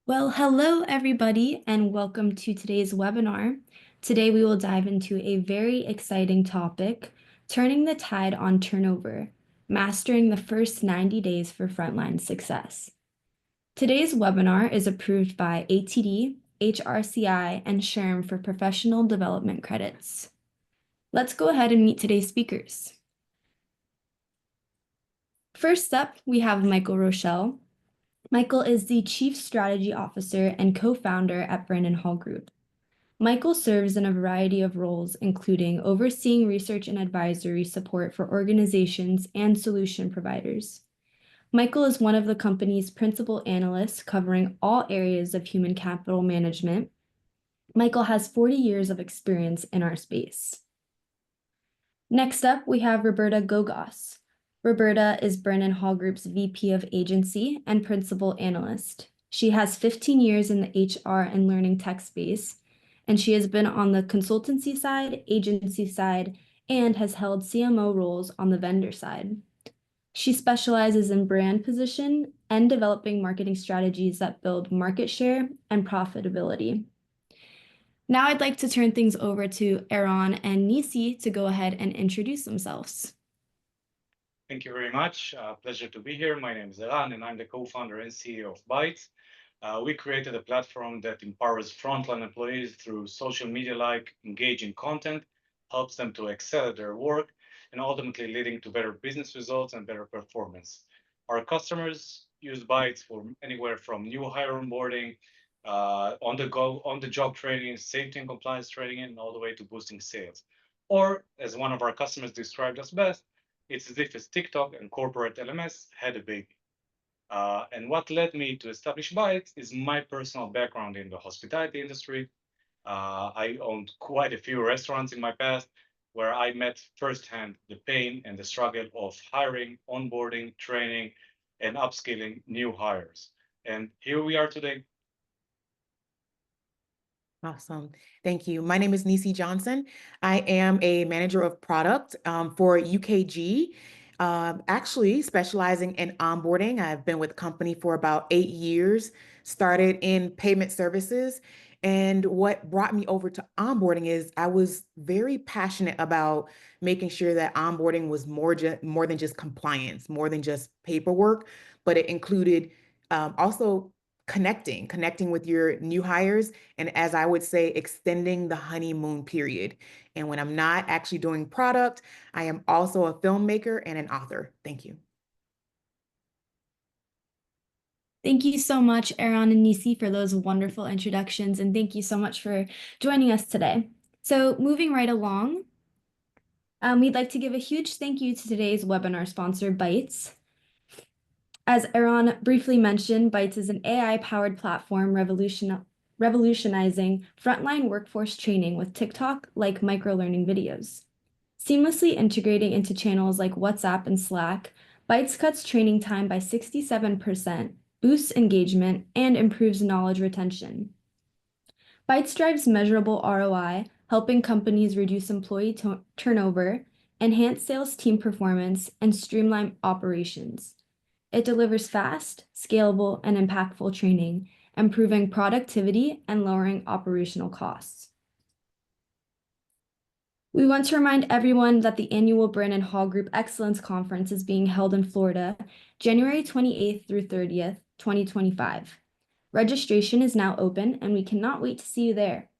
Well, hello everybody, and welcome to today's webinar. Today we will dive into a very exciting topic, turning the tide on turnover, mastering the first 90 days for frontline success. Today's webinar is approved by ATD, HRCI, and SHRM for professional development credits. Let's go ahead and meet today's speakers. First up, we have Michael Rochelle. Michael is the Chief Strategy Officer and co-founder at Brandon Hall Group. Michael serves in a variety of roles, including overseeing research and advisory support for organizations and solution providers. Michael is one of the company's principal analysts covering all areas of human capital management. Michael has 40 years of experience in our space. Next up, we have Roberta Gogos. Roberta is Brandon Hall Group's VP of Agency and Principal Analyst. She has 15 years in the HR and learning tech space, and she has been on the consultancy side, agency side, and has held CMO roles on the vendor side. She specializes in brand position and developing marketing strategies that build market share and profitability. Now I'd like to turn things over to Eran and Neicey to go ahead and introduce themselves. Thank you very much. Pleasure to be here. My name is Eran, and I'm the co-founder and CEO of Bytes. We created a platform that empowers frontline employees through social media-like engaging content, helps them to excel at their work, and ultimately leading to better business results and better performance. Our customers use Bytes for anywhere from new hire onboarding, on-the-job training, safety and compliance training, and all the way to boosting sales. Or, as one of our customers described us best, it's as if TikTok and corporate LMS had a baby. And what led me to establish Bytes is my personal background in the hospitality industry. I owned quite a few restaurants in my past where I met firsthand the pain and the struggle of hiring, onboarding, training, and upskilling new hires. And here we are today. Awesome. Thank you. My name is Neicey Johnson. I am a manager of product for UKG, actually specializing in onboarding. I've been with the company for about 8 years, started in payment services. And what brought me over to onboarding is I was very passionate about making sure that onboarding was more than just compliance, more than just paperwork, but it included also connecting with your new hires, and as I would say, extending the honeymoon period. And when I'm not actually doing product, I am also a filmmaker and an author. Thank you. Thank you so much, Eran and Neicey, for those wonderful introductions, and thank you so much for joining us today. So moving right along, we'd like to give a huge thank you to today's webinar sponsor, Bytes. As Eran briefly mentioned, Bytes is an AI-powered platform revolutionizing frontline workforce training with TikTok-like micro-learning videos. Seamlessly integrating into channels like WhatsApp and Slack, Bytes cuts training time by 67%, boosts engagement, and improves knowledge retention. Bytes drives measurable ROI, helping companies reduce employee turnover, enhance sales team performance, and streamline operations. It delivers fast, scalable, and impactful training, improving productivity and lowering operational costs. We want to remind everyone that the annual Brandon Hall Group Excellence Conference is being held in Florida, January 28th through 30th, 2025. Registration is now open, and we cannot wait to see you there.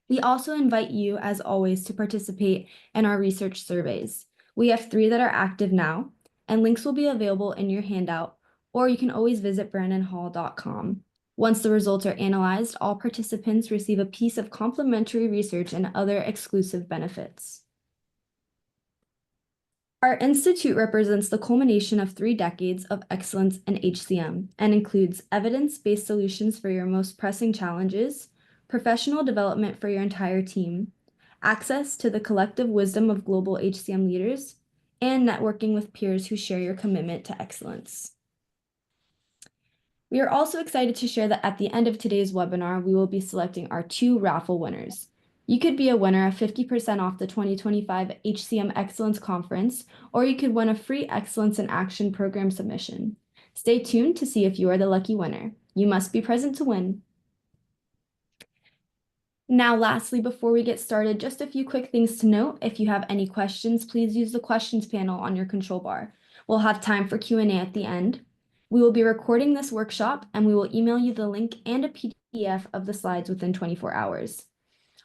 We also invite you, as always, to participate in our research surveys. We have 3 that are active now, and links will be available in your handout, or you can always visit brandonhall.com. Once the results are analyzed, all participants receive a piece of complimentary research and other exclusive benefits. Our institute represents the culmination of 3 decades of excellence in HCM and includes evidence-based solutions for your most pressing challenges, professional development for your entire team, access to the collective wisdom of global HCM leaders, and networking with peers who share your commitment to excellence. We are also excited to share that at the end of today's webinar, we will be selecting our 2 raffle winners. You could be a winner of 50% off the 2025 HCM Excellence Conference, or you could win a free Excellence in Action program submission. Stay tuned to see if you are the lucky winner. You must be present to win. Now, lastly, before we get started, just a few quick things to note. If you have any questions, please use the questions panel on your control bar. We'll have time for Q&A at the end. We will be recording this workshop, and we will email you the link and a PDF of the slides within 24 hours.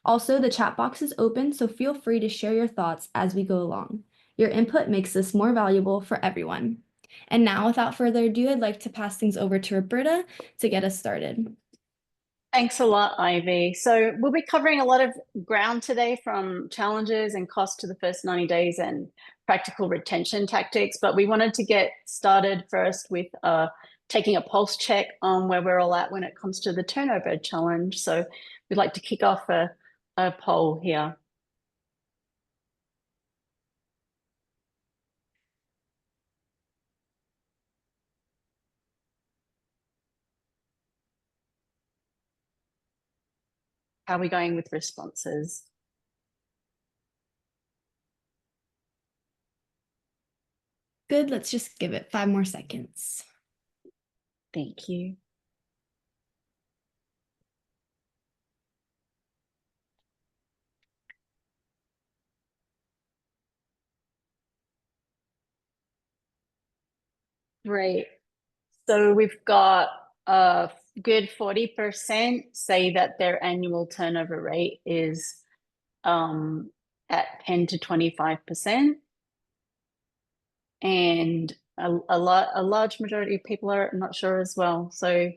Also, the chat box is open, so feel free to share your thoughts as we go along. Your input makes this more valuable for everyone. And now, without further ado, I'd like to pass things over to Roberta to get us started. Thanks a lot, Ivy. So we'll be covering a lot of ground today, from challenges and cost to the first 90 days and practical retention tactics. But we wanted to get started first with taking a pulse check on where we're all at when it comes to the turnover challenge. So we'd like to kick off a poll here. How are we going with responses? Good, let's just give it 5 more seconds. Thank you. Great. So we've got a good 40% say that their annual turnover rate is at 10 to 25%. And a large majority of people are not sure as well. So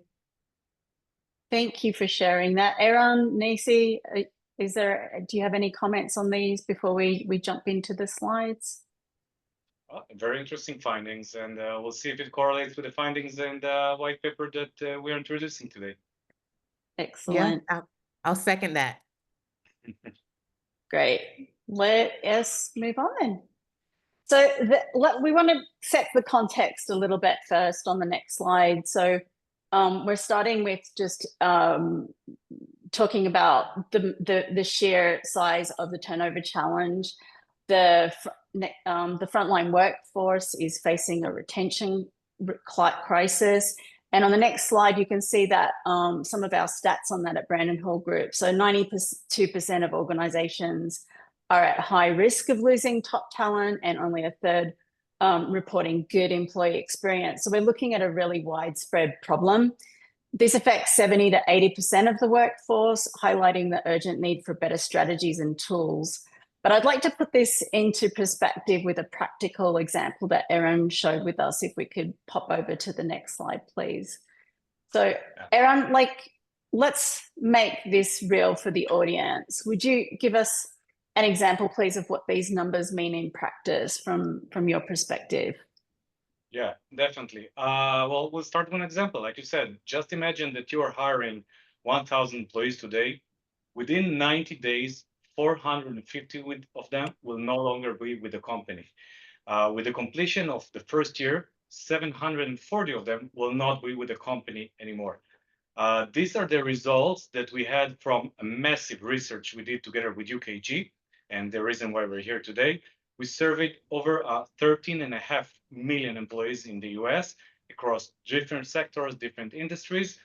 thank you for sharing that. Eran, Neicey, do you have any comments on these before we jump into the slides? Very interesting findings, and we'll see if it correlates with the findings and the white paper that we're introducing today. Excellent. Yeah, I'll second that. Great. Let us move on then. So we want to set the context a little bit first on the next slide. So we're starting with just talking about the sheer size of the turnover challenge. The frontline workforce is facing a retention crisis. And on the next slide, you can see that some of our stats on that at Brandon Hall Group. So 92% of organizations are at high risk of losing top talent, and only a third reporting good employee experience. So we're looking at a really widespread problem. This affects 70 to 80% of the workforce, highlighting the urgent need for better strategies and tools. But I'd like to put this into perspective with a practical example that Eran showed with us. If we could pop over to the next slide, please. So Eran, let's make this real for the audience. Would you give us an example, please, of what these numbers mean in practice from your perspective? Yeah, definitely. Well, we'll start with an example. Like you said, just imagine that you are hiring 1,000 employees today. Within 90 days, 450 of them will no longer be with the company. With the completion of the first year, 740 of them will not be with the company anymore. These are the results that we had from a massive research we did together with UKG, and the reason why we're here today. We surveyed over 13.5 million employees in the US across different sectors, different industries.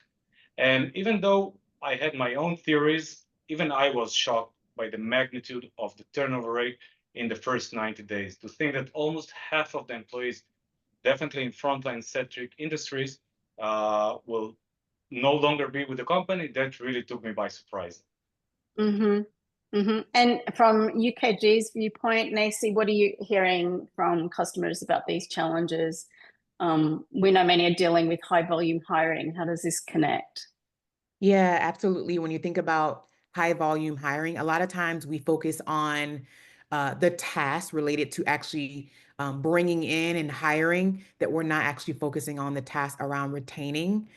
And even though I had my own theories, even I was shocked by the magnitude of the turnover rate in the first 90 days. To think that almost half of the employees, definitely in frontline-centric industries, will no longer be with the company, that really took me by surprise. Mm-hmm. Mm-hmm. And from UKG's viewpoint, Neicey, what are you hearing from customers about these challenges? We know many are dealing with high volume hiring. How does this connect? Yeah, absolutely. When you think about high volume hiring, a lot of times we focus on the tasks related to actually bringing in and hiring, that we're not actually focusing on the task around retaining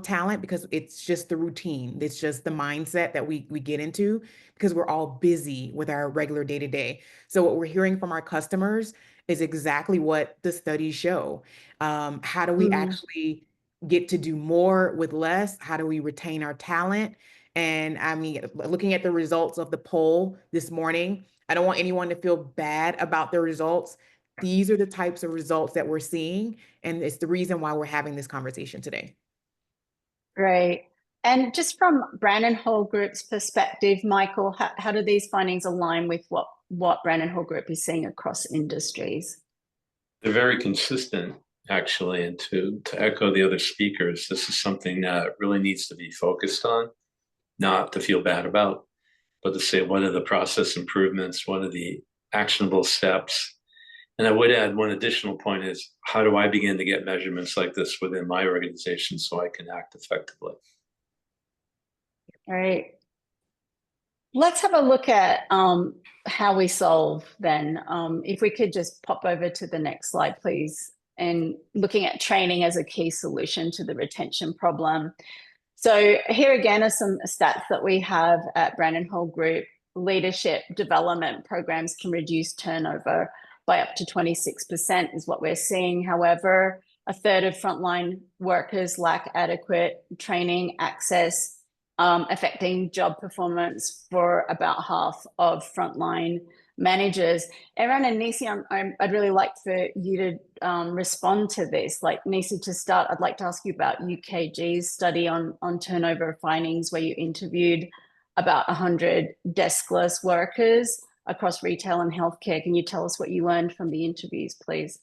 talent, because it's just the routine. It's just the mindset that we get into because we're all busy with our regular day-to-day. So what we're hearing from our customers is exactly what the studies show. How do we actually get to do more with less? How do we retain our talent? And I mean, looking at the results of the poll this morning, I don't want anyone to feel bad about the results. These are the types of results that we're seeing, and it's the reason why we're having this conversation today. Great. And just from Brandon Hall Group's perspective, Michael, how do these findings align with what Brandon Hall Group is seeing across industries? They're very consistent, actually, and to echo the other speakers, this is something that really needs to be focused on, not to feel bad about, but to say what are the process improvements, what are the actionable steps. And I would add one additional point is, how do I begin to get measurements like this within my organization so I can act effectively? All right. Let's have a look at how we solve then. If we could just pop over to the next slide, please. And looking at training as a key solution to the retention problem. So here again are some stats that we have at Brandon Hall Group. Leadership development programs can reduce turnover by up to 26% is what we're seeing. However, a third of frontline workers lack adequate training access, affecting job performance for about half of frontline managers. Eran and Neicey, I'd really like for you to respond to this. Like, Neicey, to start, I'd like to ask you about UKG's study on turnover findings, where you interviewed about 100 deskless workers across retail and healthcare. Can you tell us what you learned from the interviews, please?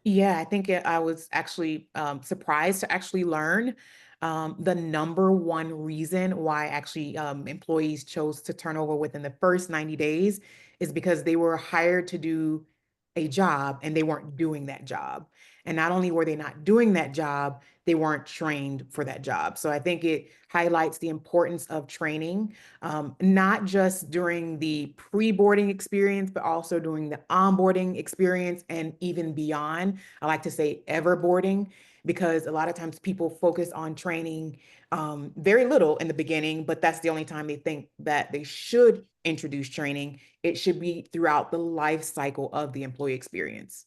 Yeah, I think I was actually surprised to actually learn the number one reason why actually employees chose to turn over within the first 90 days is because they were hired to do a job and they weren't doing that job. And not only were they not doing that job, they weren't trained for that job. So I think it highlights the importance of training, not just during the pre-boarding experience, but also during the onboarding experience and even beyond. I like to say everboarding, because a lot of times people focus on training very little in the beginning, but that's the only time they think that they should introduce training. It should be throughout the life cycle of the employee experience.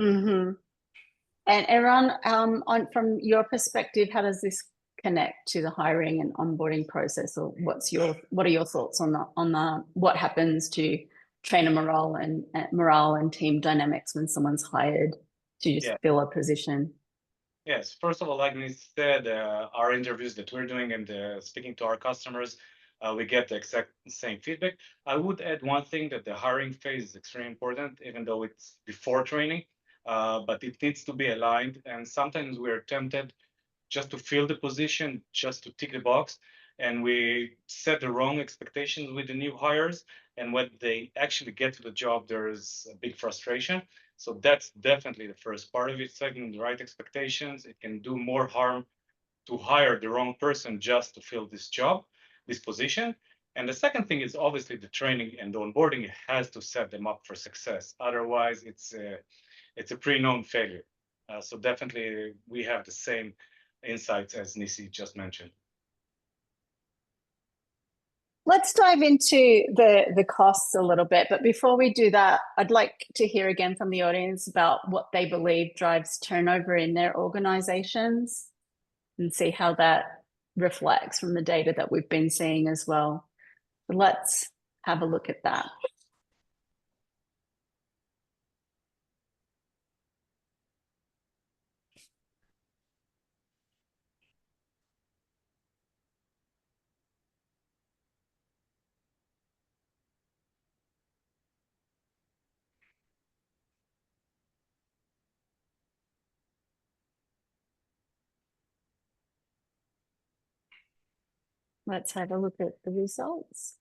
Mm-hmm. And Eran, from your perspective, how does this connect to the hiring and onboarding process, or what are your thoughts on what happens to trainer morale and team dynamics when someone's hired to just fill a position? Yes, first of all, like Neicey said, our interviews that we're doing and speaking to our customers, we get the exact same feedback. I would add one thing, that the hiring phase is extremely important, even though it's before training, but it needs to be aligned. And sometimes we're tempted just to fill the position, just to tick the box, and we set the wrong expectations with the new hires. And when they actually get to the job, there is a big frustration. So that's definitely the first part of it, setting the right expectations. It can do more harm to hire the wrong person just to fill this job, this position. And the second thing is obviously the training and the onboarding has to set them up for success. Otherwise, it's a pre-known failure. So definitely we have the same insights as Neicey just mentioned. Let's dive into the costs a little bit, but before we do that, I'd like to hear again from the audience about what they believe drives turnover in their organizations and see how that reflects from the data that we've been seeing as well. So let's have a look at that. Let's have a look at the results.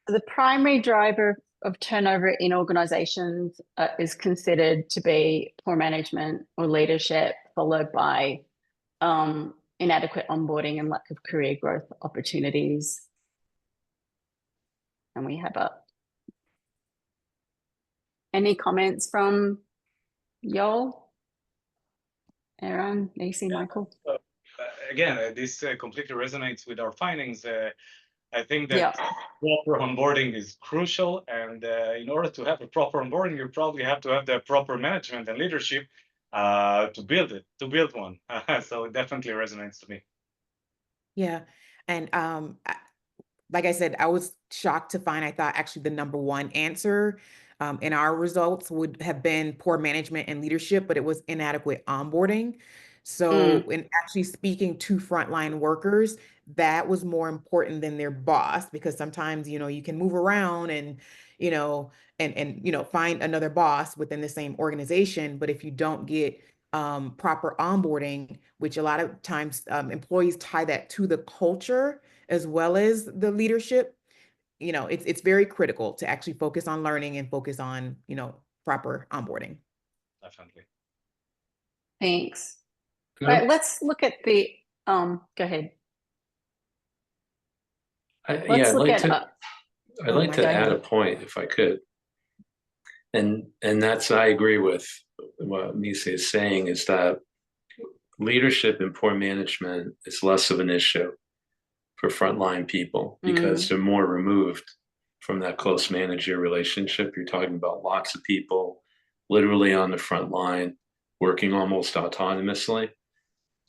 The primary driver of turnover in organizations is considered to be poor management or leadership, followed by inadequate onboarding and lack of career growth opportunities. And we have any comments from y'all? Eran, Neicey, Michael? Again, this completely resonates with our findings. I think that proper onboarding is crucial. And in order to have a proper onboarding, you probably have to have the proper management and leadership to build one. So it definitely resonates to me. Yeah. And like I said, I was shocked to find, I thought actually the number one answer in our results would have been poor management and leadership, but it was inadequate onboarding. So in actually speaking to frontline workers, that was more important than their boss, because sometimes, you can move around and, find another boss within the same organization. But if you don't get proper onboarding, which a lot of times employees tie that to the culture as well as the leadership, it's very critical to actually focus on learning and focus on, proper onboarding. Definitely. Thanks. All right, let's look at the, go ahead. Let's look at, I'd like to add a point if I could. And that's, I agree with what Neicey is saying, is that leadership and poor management is less of an issue for frontline people because they're more removed from that close manager relationship. You're talking about lots of people literally on the front line, working almost autonomously.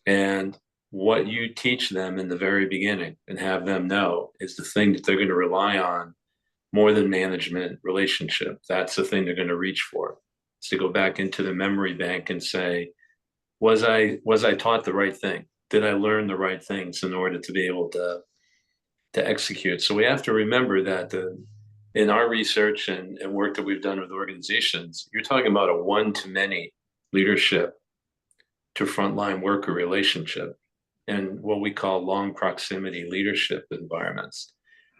And what you teach them in the very beginning and have them know is the thing that they're going to rely on more than management relationship. That's the thing they're going to reach for. Is to go back into the memory bank and say, was I taught the right thing? Did I learn the right things in order to be able to execute? So we have to remember that in our research and work that we've done with organizations, you're talking about a one-to-many leadership to frontline worker relationship and what we call long proximity leadership environments.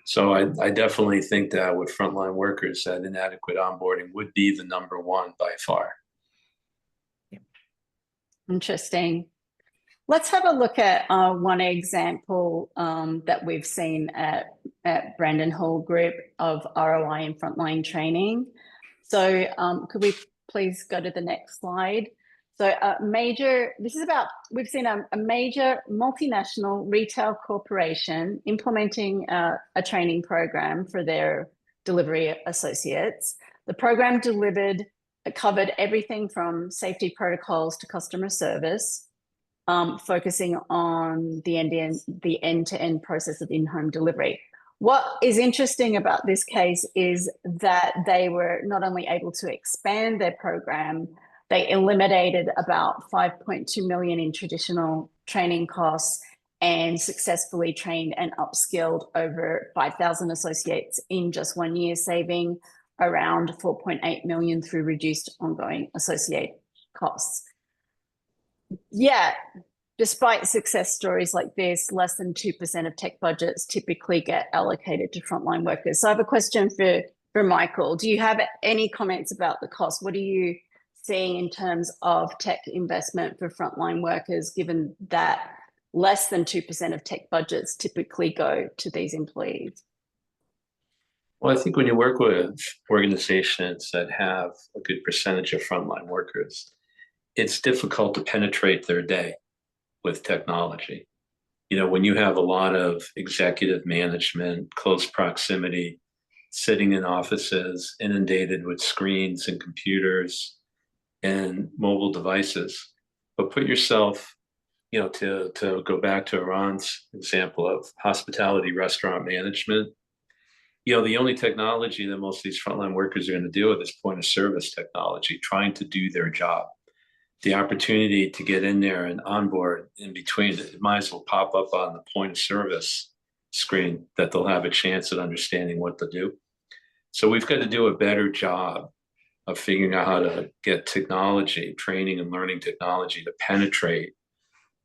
So I definitely think that with frontline workers, that inadequate onboarding would be the number one by far. Interesting. Let's have a look at one example that we've seen at Brandon Hall Group of ROI in frontline training. So could we please go to the next slide? So we've seen a major multinational retail corporation implementing a training program for their delivery associates. The program covered everything from safety protocols to customer service, focusing on the end-to-end process of in-home delivery. What is interesting about this case is that they were not only able to expand their program, they eliminated about 5.2 million in traditional training costs and successfully trained and upskilled over 5,000 associates in just 1 year, saving around 4.8 million through reduced ongoing associate costs. Yeah, despite success stories like this, less than 2% of tech budgets typically get allocated to frontline workers. So I have a question for Michael. Do you have any comments about the cost? What are you seeing in terms of tech investment for frontline workers, given that less than 2% of tech budgets typically go to these employees? Well, I think when you work with organizations that have a good percentage of frontline workers, it's difficult to penetrate their day with technology. When you have a lot of executive management, close proximity, sitting in offices, inundated with screens and computers and mobile devices. But put yourself, to go back to Eran's example of hospitality restaurant management, the only technology that most of these frontline workers are going to deal with is point of service technology, trying to do their job. The opportunity to get in there and onboard in between, it might as well pop up on the point of service screen that they'll have a chance at understanding what to do. So we've got to do a better job of figuring out how to get technology, training and learning technology to penetrate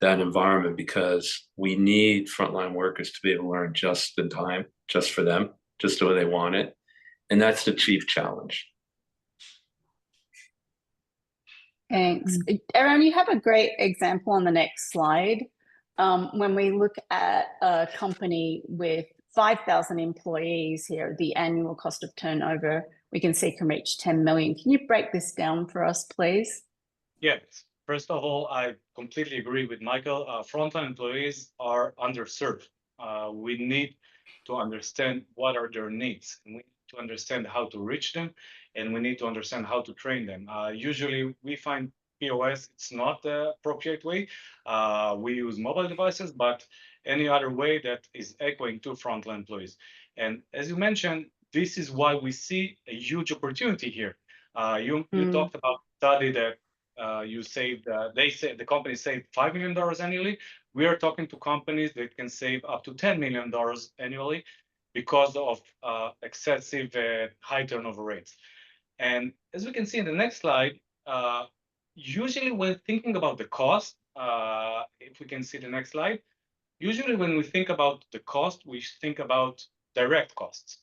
that environment, because we need frontline workers to be able to learn just in time, just for them, just the way they want it. And that's the chief challenge. Thanks. Eran, you have a great example on the next slide. When we look at a company with 5,000 employees here, the annual cost of turnover, we can see can reach 10 million. Can you break this down for us, please? Yes. First of all, I completely agree with Michael. Frontline employees are underserved. We need to understand what are their needs. And we need to understand how to reach them, and we need to understand how to train them. Usually, we find POS, it's not the appropriate way. We use mobile devices, but any other way that is echoing to frontline employees. And as you mentioned, this is why we see a huge opportunity here. You talked about study that you saved, the company saved $5 million annually. We are talking to companies that can save up to $10 million annually because of excessive high turnover rates. And as we can see in the next slide, usually when thinking about the cost, if we can see the next slide, usually when we think about the cost, we think about direct costs.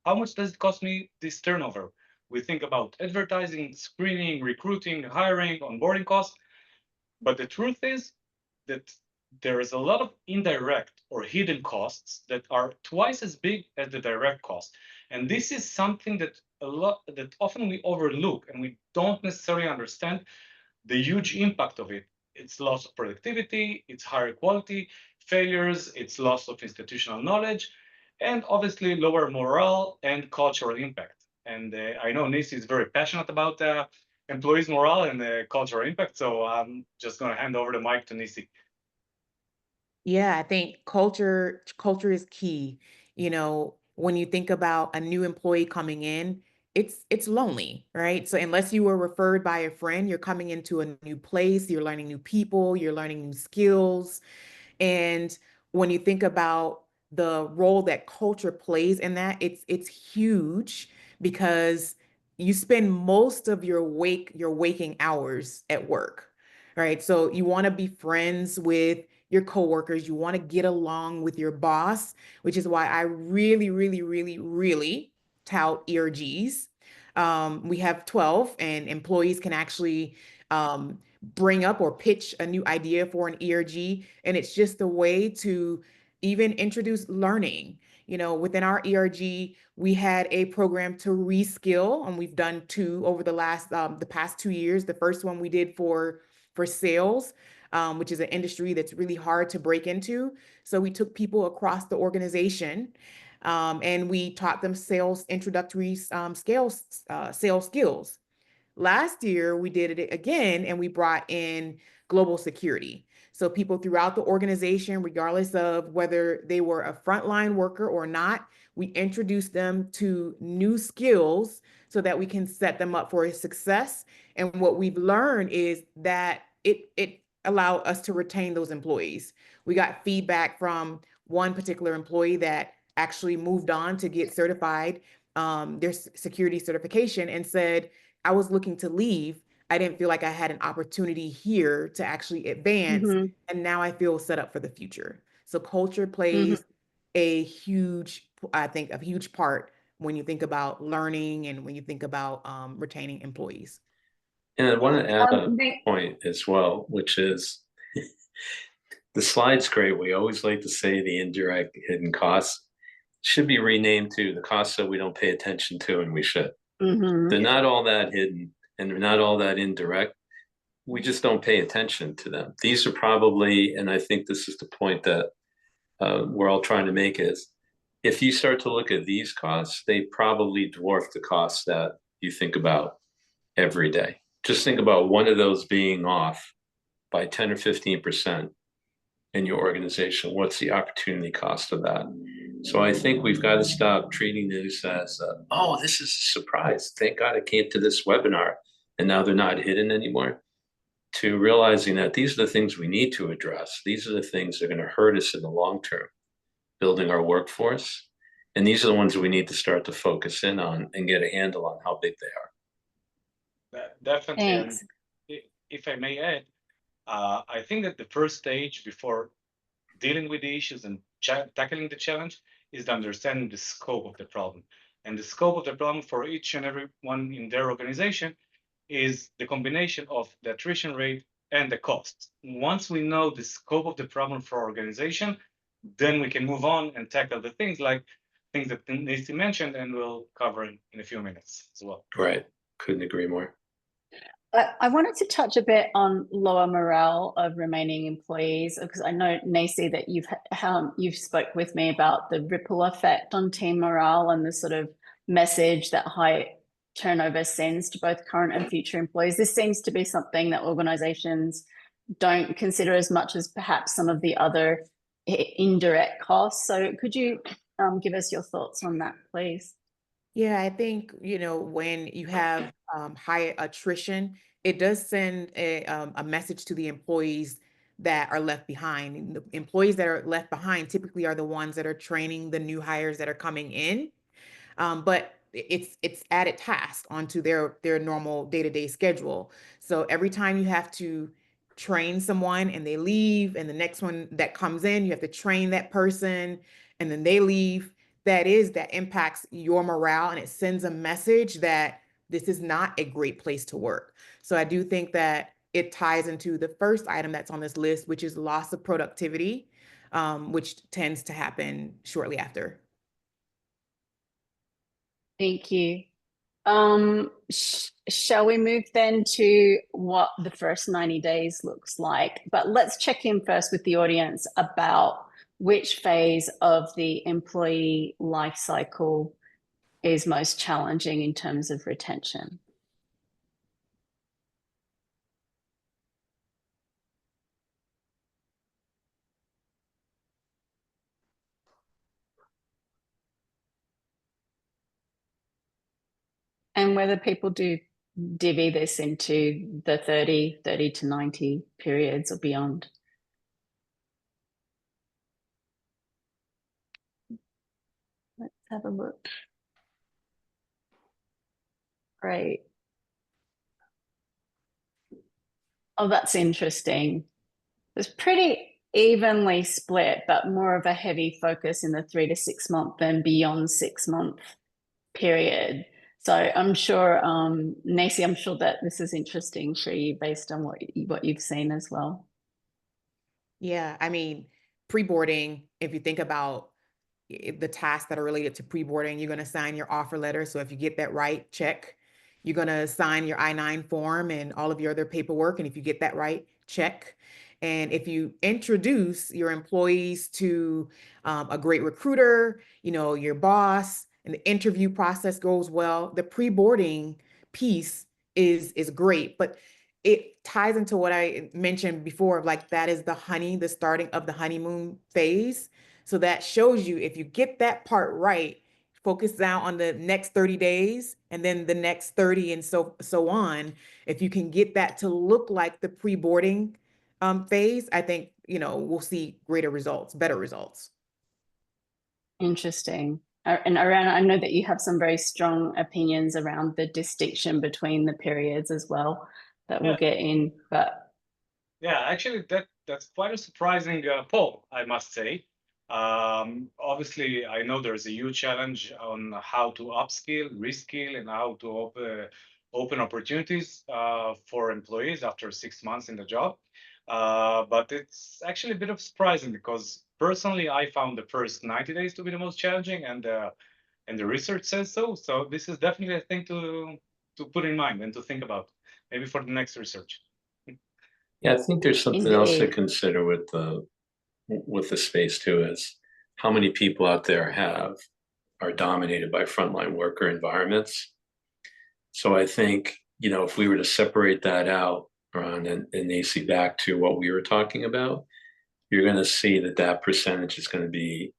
How much does it cost me this turnover? We think about advertising, screening, recruiting, hiring, onboarding costs. But the truth is that there is a lot of indirect or hidden costs that are twice as big as the direct cost. And this is something that often we overlook, and we don't necessarily understand the huge impact of it. It's loss of productivity, it's higher quality, failures, it's loss of institutional knowledge, and obviously lower morale and cultural impact. And I know Neicey is very passionate about employees' morale and cultural impact, so I'm just going to hand over the mic to Neicey. Yeah, I think culture is key. You know, when you think about a new employee coming in, it's lonely, right? So unless you were referred by a friend, you're coming into a new place, you're learning new people, you're learning new skills. And when you think about the role that culture plays in that, it's huge because you spend most of your waking hours at work, right? So you want to be friends with your coworkers, you want to get along with your boss, which is why I really, really, really, really tout ERGs. We have 12, and employees can actually bring up or pitch a new idea for an ERG. And it's just a way to even introduce learning. You know, within our ERG, we had a program to reskill, and we've done 2 over the past 2 years. The first one we did for sales, which is an industry that's really hard to break into. So we took people across the organization, and we taught them sales introductory sales skills. Last year, we did it again, and we brought in global security. So people throughout the organization, regardless of whether they were a frontline worker or not, we introduced them to new skills so that we can set them up for success. And what we've learned is that it allowed us to retain those employees. We got feedback from one particular employee that actually moved on to get certified, their security certification, and said, I was looking to leave. I didn't feel like I had an opportunity here to actually advance. And now I feel set up for the future. So culture plays a huge part when you think about learning and when you think about retaining employees. And I want to add a point as well, which is the slide's great. We always like to say the indirect hidden costs should be renamed to the costs that we don't pay attention to, and we should. They're not all that hidden, and they're not all that indirect. We just don't pay attention to them. These are probably, and I think this is the point that we're all trying to make, is if you start to look at these costs, they probably dwarf the costs that you think about every day. Just think about one of those being off by 10 or 15% in your organization. What's the opportunity cost of that? So I think we've got to stop treating this as, oh, this is a surprise. Thank God I came to this webinar and now they're not hidden anymore. To realizing that these are the things we need to address. These are the things that are going to hurt us in the long term, building our workforce. And these are the ones we need to start to focus in on and get a handle on how big they are. Definitely. Thanks. And if I may add, I think that the first stage before dealing with the issues and tackling the challenge is to understand the scope of the problem. And the scope of the problem for each and every one in their organization is the combination of the attrition rate and the costs. Once we know the scope of the problem for our organization, then we can move on and tackle the things that Neicey mentioned, and we'll cover in a few minutes as well. Right. Couldn't agree more. I wanted to touch a bit on lower morale of remaining employees, because I know, Neicey, that you've spoke with me about the ripple effect on team morale and the sort of message that high turnover sends to both current and future employees. This seems to be something that organizations don't consider as much as perhaps some of the other indirect costs. So could you give us your thoughts on that, please? Yeah, I think, when you have high attrition, it does send a message to the employees that are left behind. And the employees that are left behind typically are the ones that are training the new hires that are coming in. But it's added task onto their normal day-to-day schedule. So every time you have to train someone and they leave, and the next one that comes in, you have to train that person, and then they leave. That impacts your morale, and it sends a message that this is not a great place to work. So I do think that it ties into the first item that's on this list, which is loss of productivity, which tends to happen shortly after. Thank you. Shall we move then to what the first 90 days looks like? But let's check in first with the audience about which phase of the employee life cycle is most challenging in terms of retention. And whether people do divvy this into the 30 to 90 periods or beyond. Let's have a look. Great. Oh, that's interesting. It's pretty evenly split, but more of a heavy focus in the 3 to 6 month than beyond 6 month period. So I'm sure, Neicey, I'm sure that this is interesting for you based on what you've seen as well. Yeah, I mean, pre-boarding, if you think about the tasks that are related to pre-boarding, you're going to sign your offer letter. So if you get that right, check. You're going to sign your I-9 form and all of your other paperwork. And if you get that right, check. And if you introduce your employees to a great recruiter, your boss, and the interview process goes well, the pre-boarding piece is great. But it ties into what I mentioned before, like that is the starting of the honeymoon phase. So that shows you, if you get that part right, focus down on the next 30 days and then the next 30 and so on. If you can get that to look like the pre-boarding phase, I think, we'll see greater results, better results. Interesting. And Eran, I know that you have some very strong opinions around the distinction between the periods as well that we'll get in, but. Yeah, actually that's quite a surprising poll, I must say. Obviously, I know there's a huge challenge on how to upskill, reskill, and how to open opportunities for employees after 6 months in the job. But it's actually a bit of surprising because personally, I found the first 90 days to be the most challenging, and the research says so. So this is definitely a thing to put in mind and to think about, maybe for the next research. Yeah, I think there's something else to consider with the space too, is how many people out there are dominated by frontline worker environments. So I think, if we were to separate that out, Ron and Neicey, back to what we were talking about, you're going to see that percentage is going to be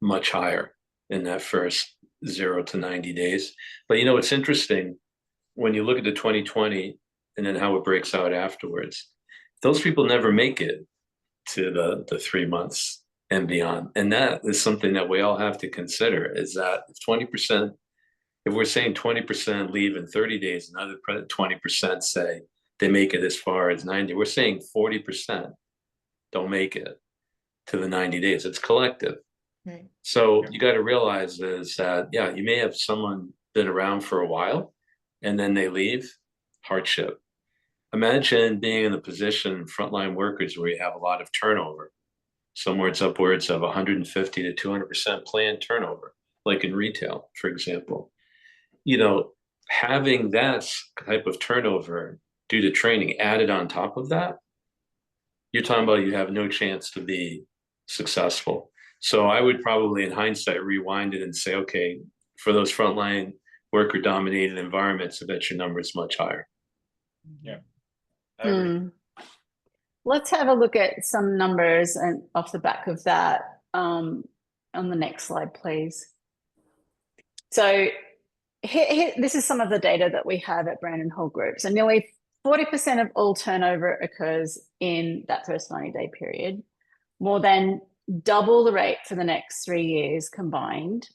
much higher in that first 0 to 90 days. But it's interesting when you look at the 2020 and then how it breaks out afterwards. Those people never make it to the 3 months and beyond. And that is something that we all have to consider, is that if we're saying 20% leave in 30 days, another 20% say they make it as far as 90, we're saying 40% don't make it to the 90 days. It's collective. Right. So you got to realize is that, you may have someone been around for a while and then they leave, hardship. Imagine being in the position, frontline workers, where you have a lot of turnover. Somewhere it's upwards of 150 to 200% planned turnover, like in retail, for example. Having that type of turnover due to training added on top of that, you're talking about you have no chance to be successful. So I would probably, in hindsight, rewind it and say, okay, for those frontline worker-dominated environments, I bet your number is much higher. Yeah. Well, let's have a look at some numbers and off the back of that on the next slide, please. So this is some of the data that we have at Brand and Hall Group. So nearly 40% of all turnover occurs in that first 90-day period, more than double the rate for the next 3 years combined.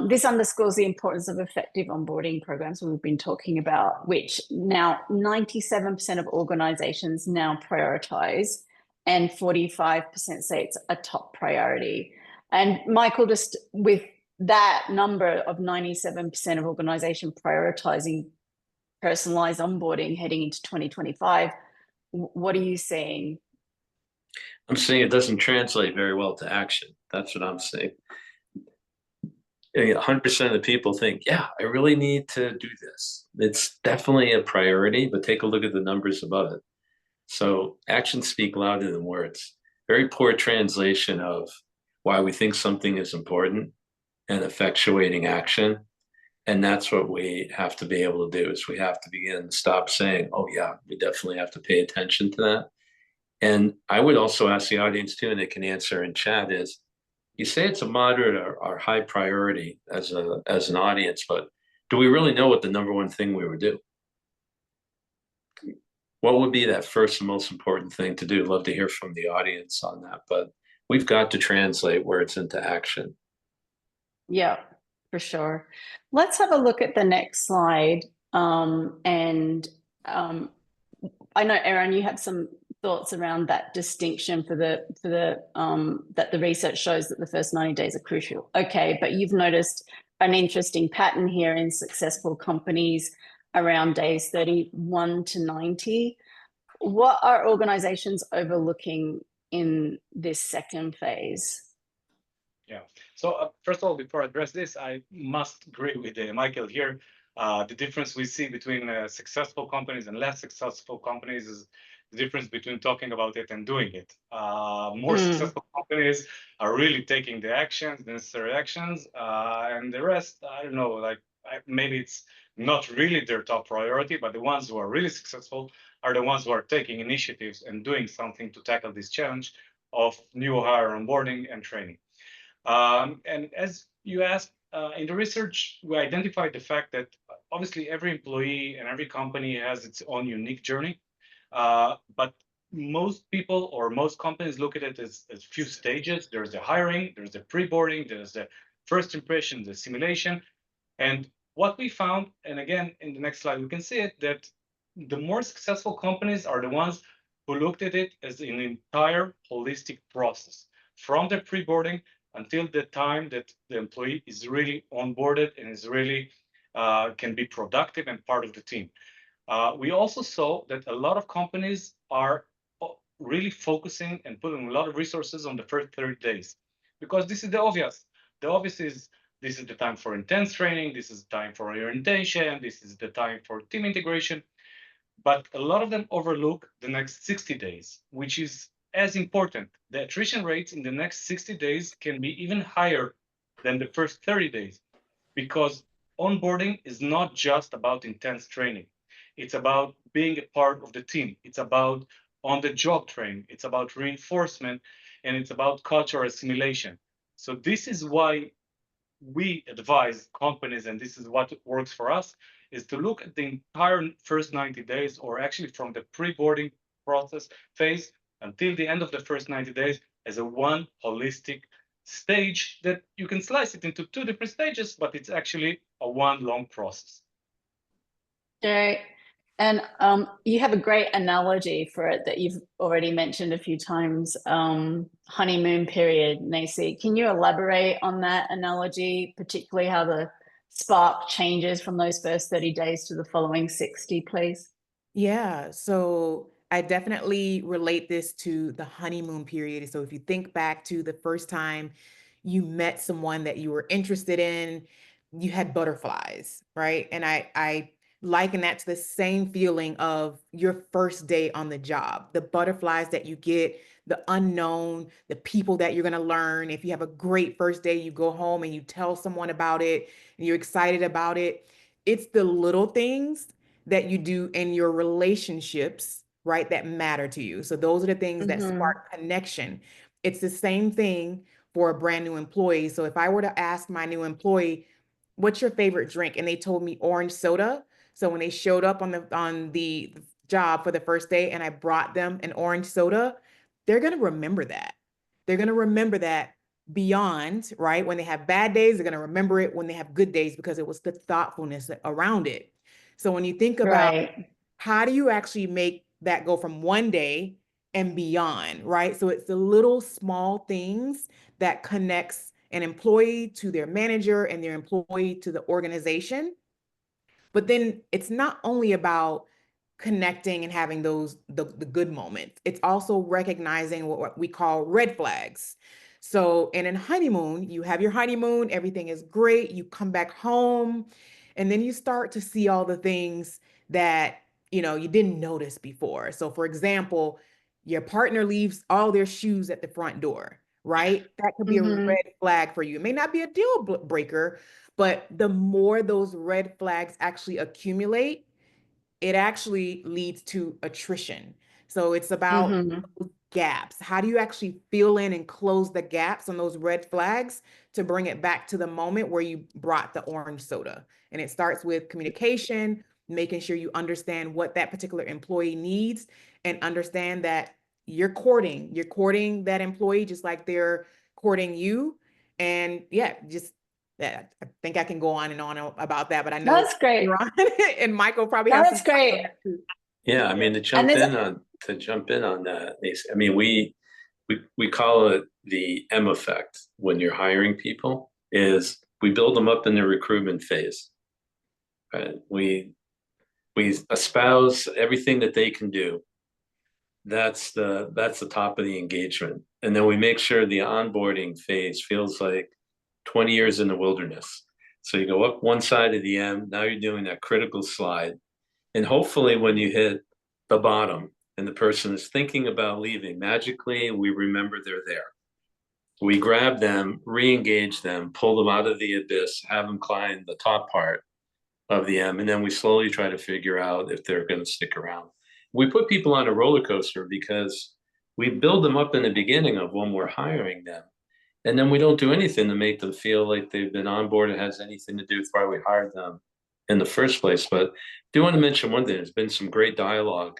This underscores the importance of effective onboarding programs we've been talking about, which now 97% of organizations now prioritize, and 45% say it's a top priority. And Michael, just with that number of 97% of organizations prioritizing personalized onboarding heading into 2025, what are you seeing? I'm saying it doesn't translate very well to action. That's what I'm saying. 100% of the people think, yeah, I really need to do this. It's definitely a priority, but take a look at the numbers above it. So actions speak louder than words. Very poor translation of why we think something is important and effectuating action. And that's what we have to be able to do, is we have to begin to stop saying, oh yeah, we definitely have to pay attention to that. And I would also ask the audience too, and they can answer in chat, is you say it's a moderate or high priority as an audience, but do we really know what the number one thing we would do? What would be that first and most important thing to do? Love to hear from the audience on that, but we've got to translate words into action. Yeah, for sure. Let's have a look at the next slide. I know, Eran, you have some thoughts around that distinction for the that the research shows that the first 90 days are crucial. Okay, but you've noticed an interesting pattern here in successful companies around days 31 to 90. What are organizations overlooking in this second phase? Yeah. So first of all, before I address this, I must agree with Michael here. The difference we see between successful companies and less successful companies is the difference between talking about it and doing it. More successful companies are really taking the actions, the necessary actions, and the rest, I don't know, like maybe it's not really their top priority, but the ones who are really successful are the ones who are taking initiatives and doing something to tackle this challenge of new hire onboarding and training. And as you asked, in the research, we identified the fact that obviously every employee and every company has its own unique journey. But most people or most companies look at it as few stages. There's the hiring, there's the pre-boarding, there's the first impression, the simulation. And what we found, and again, in the next slide, we can see it, that the more successful companies are the ones who looked at it as an entire holistic process, from the pre-boarding until the time that the employee is really onboarded and is really can be productive and part of the team. We also saw that a lot of companies are really focusing and putting a lot of resources on the first 30 days, because this is the obvious. The obvious is this is the time for intense training, this is the time for orientation, this is the time for team integration. But a lot of them overlook the next 60 days, which is as important. The attrition rates in the next 60 days can be even higher than the first 30 days, because onboarding is not just about intense training. It's about being a part of the team. It's about on-the-job training. It's about reinforcement, and it's about cultural assimilation. So this is why we advise companies, and this is what works for us, is to look at the entire first 90 days, or actually from the pre-boarding process phase until the end of the first 90 days, as a one holistic stage that you can slice it into two different stages, but it's actually a one long process. Okay. And you have a great analogy for it that you've already mentioned a few times, honeymoon period, Neicey. Can you elaborate on that analogy, particularly how the spark changes from those first 30 days to the following 60, please? Yeah, so I definitely relate this to the honeymoon period. So if you think back to the first time you met someone that you were interested in, you had butterflies, right? And I liken that to the same feeling of your first day on the job, the butterflies that you get, the unknown, the people that you're going to learn. If you have a great first day, you go home and you tell someone about it and you're excited about it. It's the little things that you do in your relationships right, that matter to you. So those are the things that Mhm. spark connection. It's the same thing for a brand new employee. So if I were to ask my new employee, what's your favorite drink? And they told me orange soda. So when they showed up on the job for the first day and I brought them an orange soda, they're going to remember that. They're going to remember that beyond, right? When they have bad days, they're going to remember it when they have good days because it was the thoughtfulness around it. So when you think about Right. how do you actually make that go from one day and beyond, right? So it's the little small things that connects an employee to their manager and their employee to the organization. But then it's not only about connecting and having the good moments. It's also recognizing what we call red flags. So in a honeymoon, you have your honeymoon, everything is great, you come back home, and then you start to see all the things that you didn't notice before. So for example, your partner leaves all their shoes at the front door, right? That could be a Mhm. red flag for you. It may not be a deal breaker, but the more those red flags actually accumulate, it actually leads to attrition. So it's about Mhm. gaps. How do you actually fill in and close the gaps on those red flags to bring it back to the moment where you brought the orange soda? And it starts with communication, making sure you understand what that particular employee needs and understand that you're courting that employee just like they're courting you. And yeah, just that. I think I can go on and on about that, but I know That's great. Eran and Michael probably have some That's thoughts on great. that too. Yeah, I mean, And there's to jump in on that, Neicey, I mean, we call it the M effect when you're hiring people, is we build them up in the recruitment phase, right? We espouse everything that they can do. That's the top of the engagement. And then we make sure the onboarding phase feels like 20 years in the wilderness. So you go up one side of the M, now you're doing that critical slide. And hopefully when you hit the bottom and the person is thinking about leaving, magically we remember they're there. We grab them, re-engage them, pull them out of the abyss, have them climb the top part of the M, and then we slowly try to figure out if they're going to stick around. We put people on a roller coaster because we build them up in the beginning of when we're hiring them, and then we don't do anything to make them feel like they've been on board. It has anything to do with why we hired them in the first place. But I do want to mention one thing. There's been some great dialogue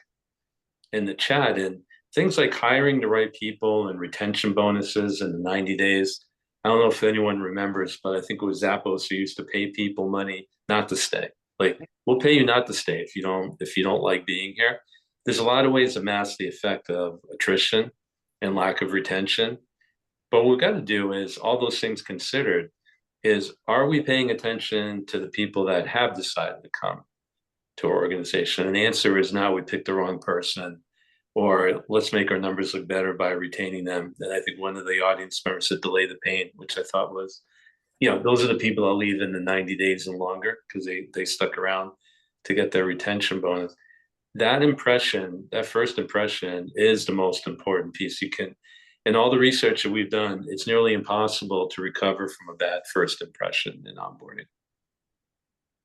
in the chat, and things like hiring the right people and retention bonuses in the 90 days. I don't know if anyone remembers, but I think it was Zappos who used to pay people money not to stay. Like, we'll pay you not to stay if you don't like being here. There's a lot of ways to mask the effect of attrition and lack of retention. But what we've got to do is, all those things considered, is are we paying attention to the people that have decided to come to our organization? And the answer is now we picked the wrong person, or let's make our numbers look better by retaining them. And I think one of the audience members said delay the pain, which I thought was, those are the people that leave in the 90 days and longer because they stuck around to get their retention bonus. That impression, that first impression, is the most important piece. You can, in all the research that we've done, it's nearly impossible to recover from a bad first impression in onboarding.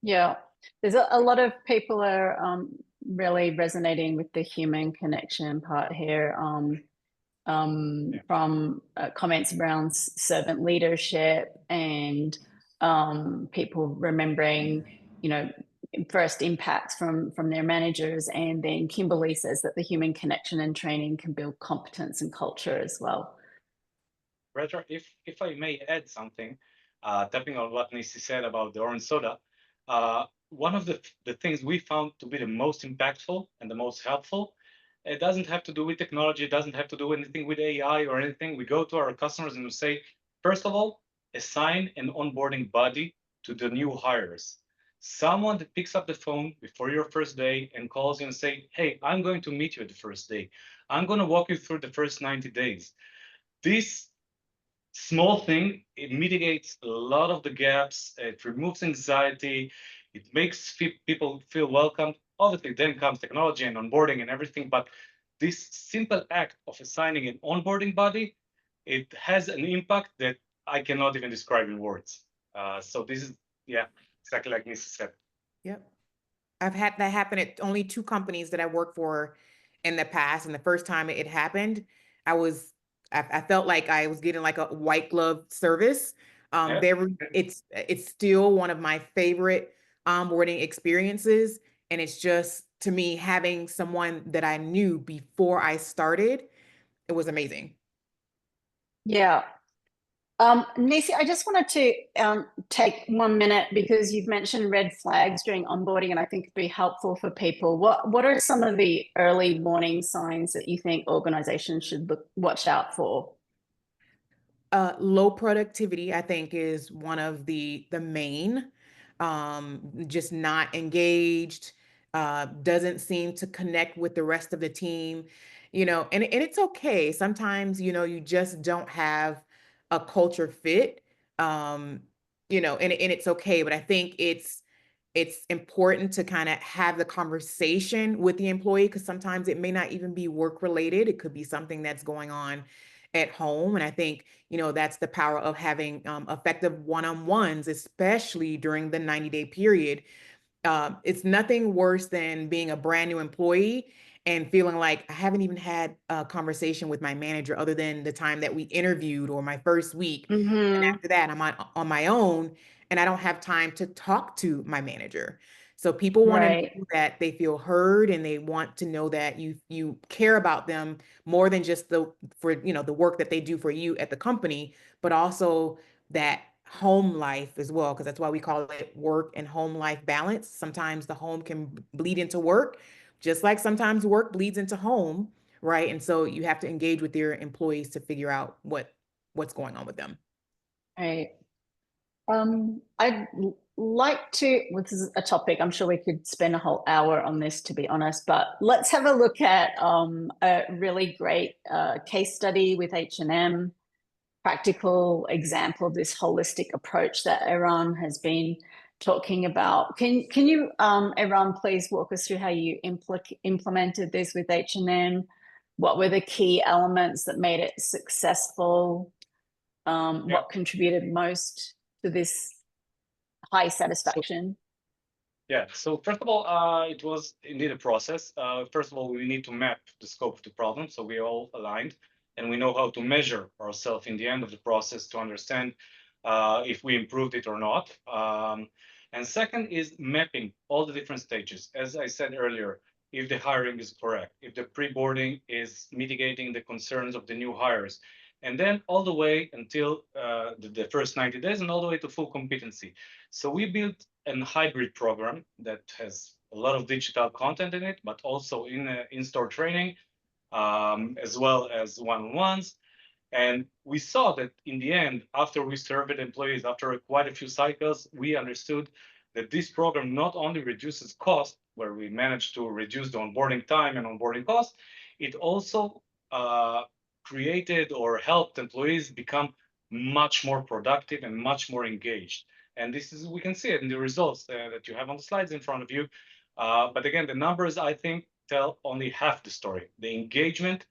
Yeah, there's a lot of people are really resonating with the human connection part here. From comments around servant leadership and people remembering, first impacts from their managers. And then Kimberly says that the human connection and training can build competence and culture as well. Roger, if I may add something, tapping on what Neicey said about the orange soda, one of the things we found to be the most impactful and the most helpful, it doesn't have to do with technology, it doesn't have to do anything with AI or anything. We go to our customers and we say, first of all, assign an onboarding buddy to the new hires. Someone that picks up the phone before your first day and calls you and say, hey, I'm going to meet you at the first day. I'm going to walk you through the first 90 days. This small thing, it mitigates a lot of the gaps, it removes anxiety, it makes people feel welcome. Obviously, then comes technology and onboarding and everything, but this simple act of assigning an onboarding buddy, it has an impact that I cannot even describe in words. So this is, yeah, exactly like Neicey said. Yep. I've had that happen at only 2 companies that I work for in the past, and the first time it happened, I felt like I was getting like a white glove service. Yeah. It's still one of my favorite onboarding experiences. And it's just, to me, having someone that I knew before I started, it was amazing. Yeah. Neicey, I just wanted to take 1 minute because you've mentioned red flags during onboarding, and I think it'd be helpful for people. What are some of the early warning signs that you think organizations should watch out for? Low productivity, I think, is one of the main. Just not engaged, doesn't seem to connect with the rest of the team, and it's okay. Sometimes, you just don't have a culture fit, and it's okay. But I think it's important to kind of have the conversation with the employee, because sometimes it may not even be work related. It could be something that's going on at home. And I think, that's the power of having effective one-on-ones, especially during the 90-day period. It's nothing worse than being a brand new employee and feeling like I haven't even had a conversation with my manager other than the time that we interviewed or my first week. And after that, I'm on my own, and I don't have time to talk to my manager. So people want to know that they feel heard, and they want to know that you care about them more than just the work that they do for you at the company, but also that home life as well, because that's why we call it work and home life balance. Sometimes the home can bleed into work, just like sometimes work bleeds into home, right? And so you have to engage with your employees to figure out what's going on with them. Right. I'd like to, this is a topic, I'm sure we could spend a whole hour on this, to be honest, but let's have a look at a really great case study with H&M, practical example of this holistic approach that Eran has been talking about. Can you, Eran, please walk us through how you implemented this with H&M? What were the key elements that made it successful? What contributed most to this high satisfaction? Yeah, so first of all, it was indeed a process. First of all, we need to map the scope of the problem, so we're all aligned, and we know how to measure ourselves in the end of the process to understand if we improved it or not. And second is mapping all the different stages. As I said earlier, if the hiring is correct, if the pre-boarding is mitigating the concerns of the new hires, and then all the way until the first 90 days and all the way to full competency. So we built a hybrid program that has a lot of digital content in it, but also in-store training, as well as one-on-ones. And we saw that in the end, after we surveyed employees, after quite a few cycles, we understood that this program not only reduces cost, where we managed to reduce the onboarding time and onboarding cost, it also created or helped employees become much more productive and much more engaged. And this is, we can see it in the results that you have on the slides in front of you. But again, the numbers, I think, tell only half the story. The engagement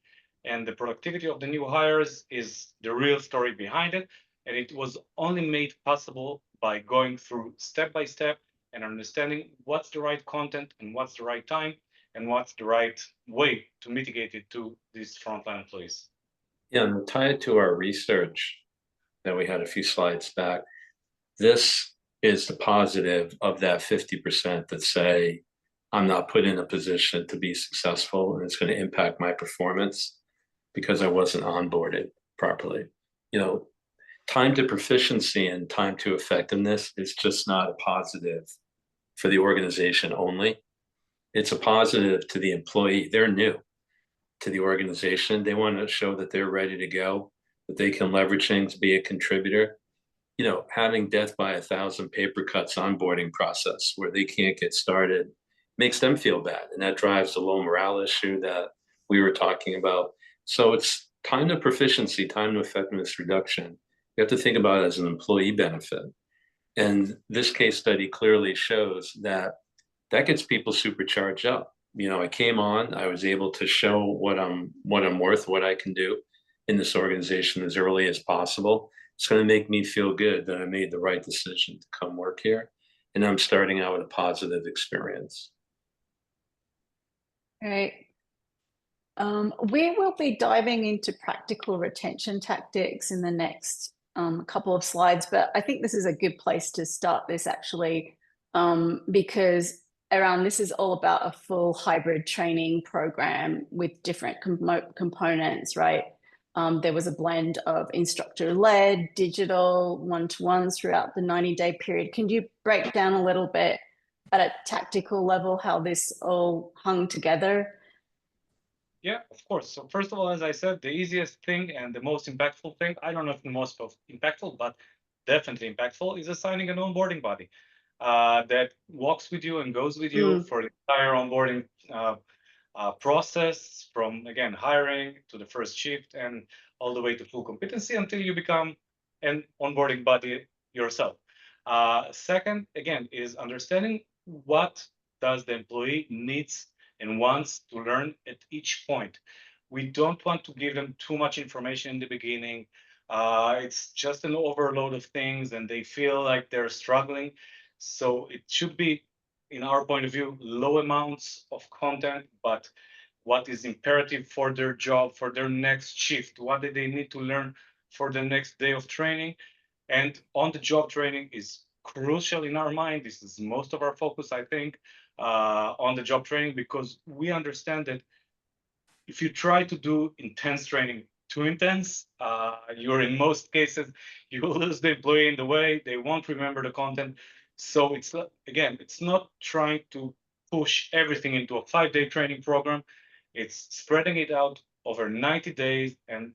and the productivity of the new hires is the real story behind it. And it was only made possible by going through step by step and understanding what's the right content and what's the right time and what's the right way to mitigate it to these frontline employees. Yeah, and tied to our research that we had a few slides back, this is the positive of that 50% that say, I'm not put in a position to be successful and it's going to impact my performance because I wasn't onboarded properly. Time to proficiency and time to effectiveness is just not a positive for the organization only. It's a positive to the employee. They're new to the organization. They want to show that they're ready to go, that they can leverage things, be a contributor. Having death by 1,000 paper cuts onboarding process where they can't get started makes them feel bad. And that drives the low morale issue that we were talking about. So it's time to proficiency, time to effectiveness reduction. You have to think about it as an employee benefit. And this case study clearly shows that gets people supercharged up. I came on, I was able to show what I'm worth, what I can do in this organization as early as possible. It's going to make me feel good that I made the right decision to come work here. And I'm starting out with a positive experience. Right. We will be diving into practical retention tactics in the next couple of slides, but I think this is a good place to start this actually, because Eran, this is all about a full hybrid training program with different components, right? There was a blend of instructor-led, digital, one-to-ones throughout the 90-day period. Can you break down a little bit at a tactical level how this all hung together? Yeah, of course. So first of all, as I said, the easiest thing and the most impactful thing, I don't know if the most impactful, but definitely impactful, is assigning an onboarding buddy that walks with you and goes with you for the entire onboarding process, from, again, hiring to the first shift and all the way to full competency until you become an onboarding buddy yourself. Second, again, is understanding what does the employee needs and wants to learn at each point. We don't want to give them too much information in the beginning. It's just an overload of things and they feel like they're struggling. So it should be, in our point of view, low amounts of content, but what is imperative for their job, for their next shift, what do they need to learn for the next day of training. And on-the-job training is crucial in our mind. This is most of our focus, I think, on the job training, because we understand that if you try to do intense training too intense, you're in most cases, you will lose the employee in the way, they won't remember the content. So it's, again, it's not trying to push everything into a 5-day training program. It's spreading it out over 90 days and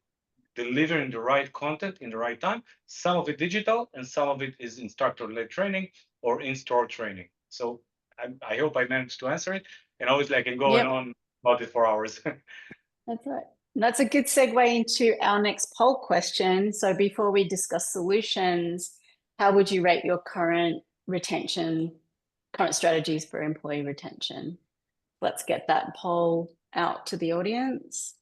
delivering the right content in the right time. Some of it digital and some of it is instructor-led training or in-store training. So I hope I managed to answer it. And obviously I can go on about it for hours. That's right. That's a good segue into our next poll question. So before we discuss solutions, how would you rate your current strategies for employee retention? Let's get that poll out to the audience.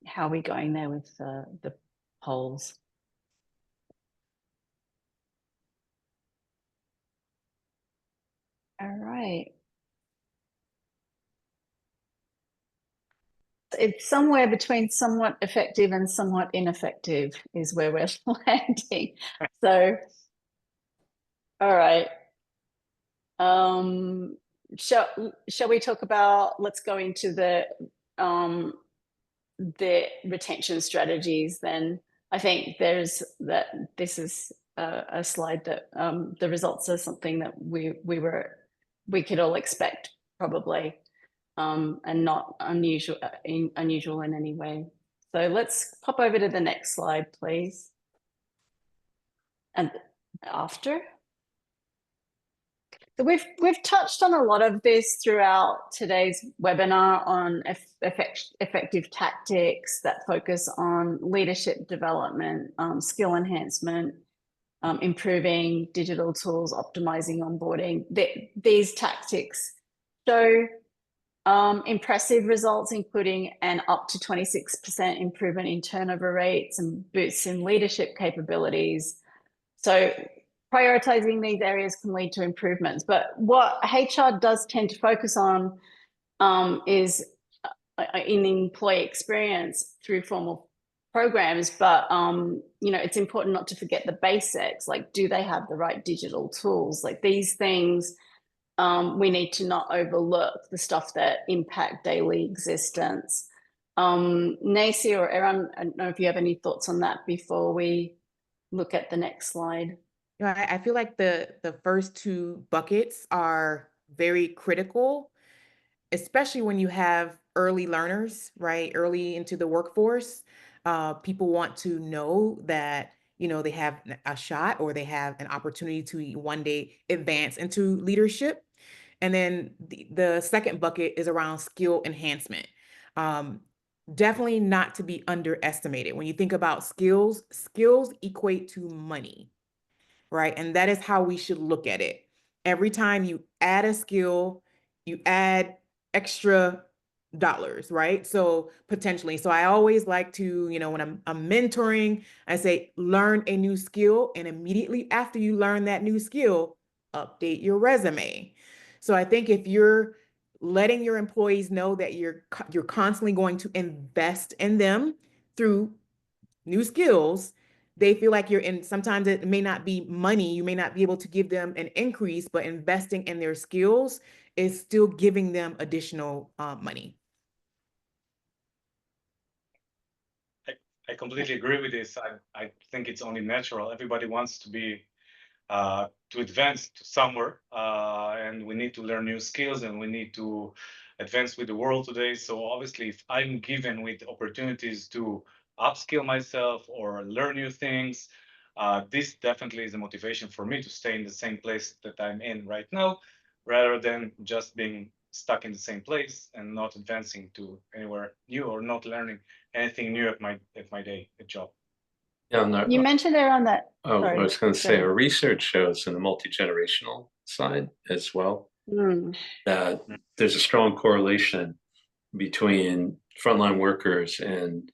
How are we going there with the polls? All right. It's somewhere between somewhat effective and somewhat ineffective is where we're landing. So, all right. Shall we talk about, let's go into the retention strategies then. I think this is a slide that the results are something that we could all expect probably, and not unusual in any way. So let's pop over to the next slide, please. And after. So we've touched on a lot of this throughout today's webinar on effective tactics that focus on leadership development, skill enhancement, improving digital tools, optimizing onboarding. These tactics show impressive results, including an up to 26% improvement in turnover rates and boosts in leadership capabilities. So prioritizing these areas can lead to improvements. But what HR does tend to focus on is in employee experience through formal programs. But it's important not to forget the basics. Like, do they have the right digital tools? Like these things, we need to not overlook the stuff that impact daily existence. Neicey or Eran, I don't know if you have any thoughts on that before we look at the next slide. I feel like the first two buckets are very critical, especially when you have early learners, right? Early into the workforce. People want to know that, they have a shot or they have an opportunity to one day advance into leadership. And then the second bucket is around skill enhancement. Definitely not to be underestimated. When you think about skills equate to money. right? And that is how we should look at it. Every time you add a skill, you add extra dollars, right? So potentially, so I always like to, when I'm mentoring, I say, learn a new skill. And immediately after you learn that new skill, update your resume. So I think if you're letting your employees know that you're constantly going to invest in them through new skills, they feel like you're in, sometimes it may not be money, you may not be able to give them an increase, but investing in their skills is still giving them additional money. I completely agree with this. I think it's only natural. Everybody wants to be to advance to somewhere, and we need to learn new skills, and we need to advance with the world today. So obviously, if I'm given with opportunities to upskill myself or learn new things, this definitely is a motivation for me to stay in the same place that I'm in right now, rather than just being stuck in the same place and not advancing to anywhere new or not learning anything new at my day at job. Yeah, no, You mentioned there on that. I Sorry, was going to say, ahead. our research shows in the multi-generational side as well that there's a strong correlation between frontline workers and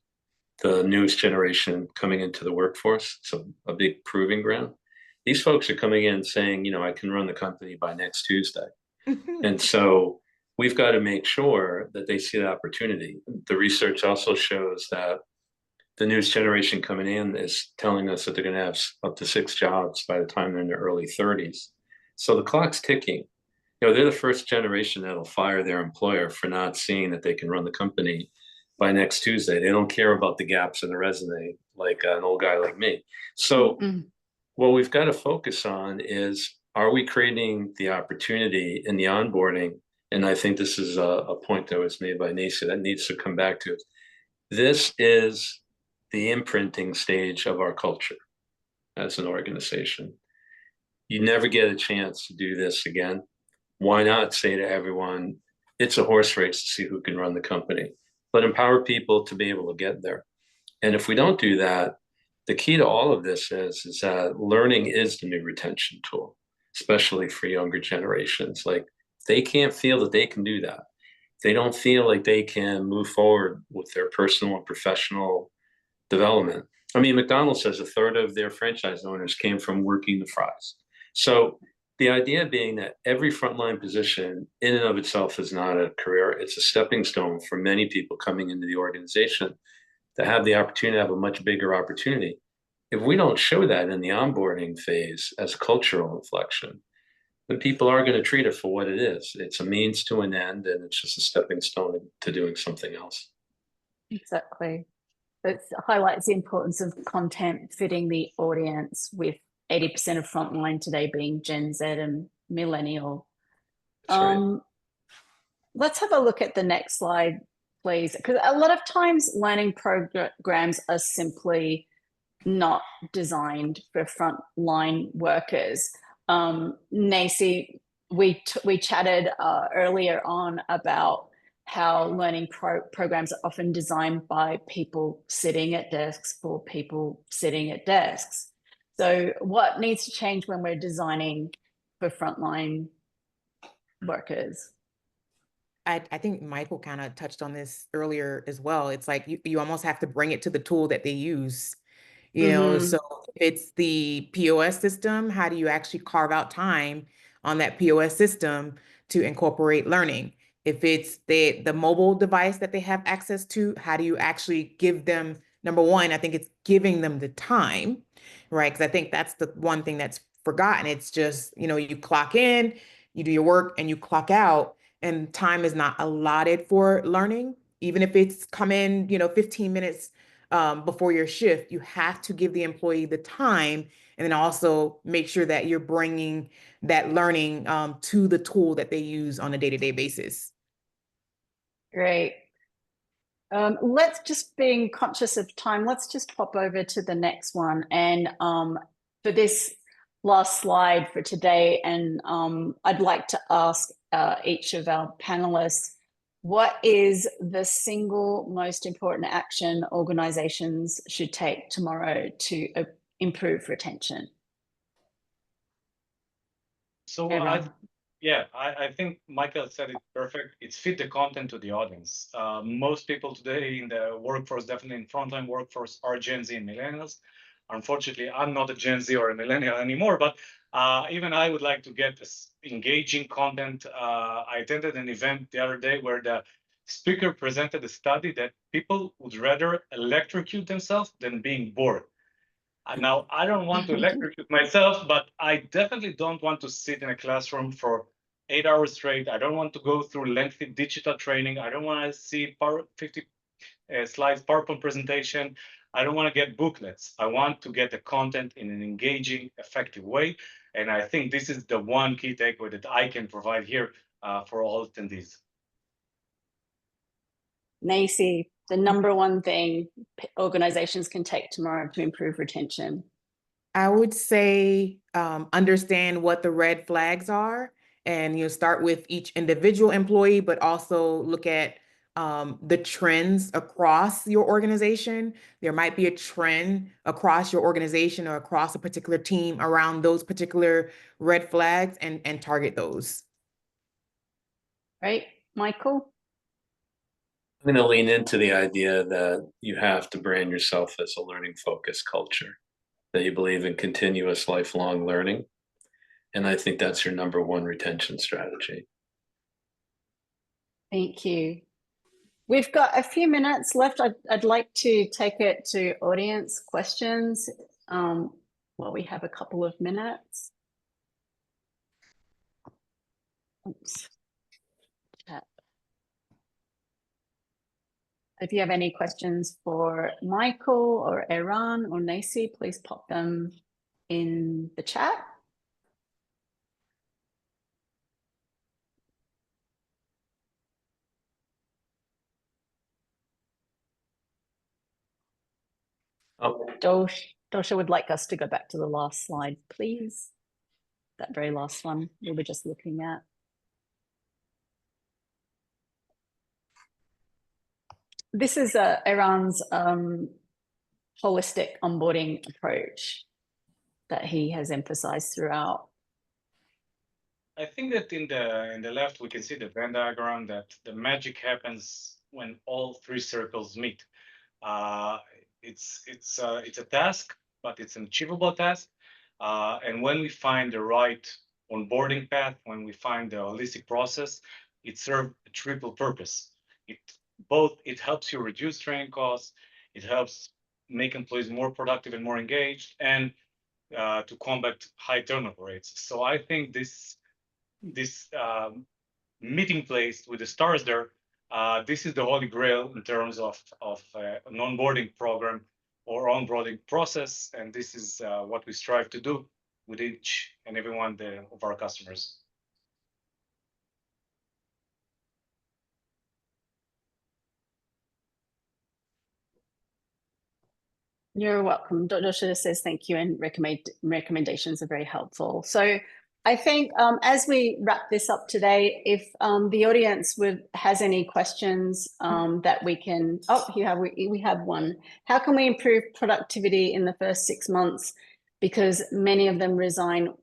the newest generation coming into the workforce. So a big proving ground. These folks are coming in saying, I can run the company by next Tuesday. And so we've got to make sure that they see the opportunity. The research also shows that the newest generation coming in is telling us that they're going to have up to 6 jobs by the time they're in their early 30s. So the clock's ticking. They're the first generation that'll fire their employer for not seeing that they can run the company by next Tuesday. They don't care about the gaps in the resume like an old guy like me. So what we've got to focus on is, are we creating the opportunity in the onboarding? And I think this is a point that was made by Neicey that needs to come back to us. This is the imprinting stage of our culture as an organization. You never get a chance to do this again. Why not say to everyone, it's a horse race to see who can run the company, but empower people to be able to get there. And if we don't do that, the key to all of this is that learning is the new retention tool, especially for younger generations. Like, they can't feel that they can do that. They don't feel like they can move forward with their personal and professional development. I mean, McDonald's says 1/3 of their franchise owners came from working the fries. So the idea being that every frontline position in and of itself is not a career. It's a stepping stone for many people coming into the organization to have the opportunity to have a much bigger opportunity. If we don't show that in the onboarding phase as cultural inflection, then people are going to treat it for what it is. It's a means to an end, and it's just a stepping stone to doing something else. Exactly. It highlights the importance of content fitting the audience, with 80% of frontline today being Gen Z and millennial. That's right. Let's have a look at the next slide, please, because a lot of times learning programs are simply not designed for frontline workers. Neicey, we chatted earlier on about how learning programs are often designed by people sitting at desks for people sitting at desks. So what needs to change when we're designing for frontline workers? I think Michael kind of touched on this earlier as well. It's like you almost have to bring it to the tool that they use. So if it's the POS system, how do you actually carve out time on that POS system to incorporate learning? If it's the mobile device that they have access to, how do you actually give them, number one, I think it's giving them the time, right? Because I think that's the one thing that's forgotten. It's just, you clock in, you do your work, and you clock out, and time is not allotted for learning. Even if it's come in, 15 minutes before your shift, you have to give the employee the time, and then also make sure that you're bringing that learning to the tool that they use on a day-to-day basis. Great. Let's, just being conscious of time, let's just pop over to the next one. And for this last slide for today, and I'd like to ask each of our panelists, what is the single most important action organizations should take tomorrow to improve retention? So Eran. I think Michael said it perfect. It's fit the content to the audience. Most people today in the workforce, definitely in frontline workforce, are Gen Z and millennials. Unfortunately, I'm not a Gen Z or a millennial anymore, but even I would like to get this engaging content. I attended an event the other day where the speaker presented a study that people would rather electrocute themselves than being bored. Now, I don't want to electrocute myself, but I definitely don't want to sit in a classroom for 8 hours straight. I don't want to go through lengthy digital training. I don't want to see 50 slides PowerPoint presentation. I don't want to get booklets. I want to get the content in an engaging, effective way. And I think this is the one key takeaway that I can provide here for all attendees. Neicey, the number one thing organizations can take tomorrow to improve retention. I would say understand what the red flags are, and start with each individual employee, but also look at the trends across your organization. There might be a trend across your organization or across a particular team around those particular red flags, and target those. Right, Michael? I'm going to lean into the idea that you have to brand yourself as a learning focused culture, that you believe in continuous lifelong learning. And I think that's your number one retention strategy. Thank you. We've got a few minutes left. I'd like to take it to audience questions while we have a couple of minutes. Oops. Chat. If you have any questions for Michael or Eran or Neicey, please pop them in the chat. Oh, Dosha would like us to go back to the last slide, please. That very last one we were just looking at. This is Eran's holistic onboarding approach that he has emphasized throughout. I think that in the left, we can see the Venn diagram that the magic happens when all three circles meet. It's a task, but it's an achievable task. And when we find the right onboarding path, when we find the holistic process, it serves a triple purpose. It helps you reduce training costs, it helps make employees more productive and more engaged, and to combat high turnover rates. So I think this meeting place with the stars there, this is the holy grail in terms of an onboarding program or onboarding process, and this is what we strive to do with each and every one of our customers. You're welcome. Dr. Shida says thank you, and recommendations are very helpful. So I think as we wrap this up today, if the audience has any questions that we can, we have one. How can we improve productivity in the first 6 months? Because many of them resign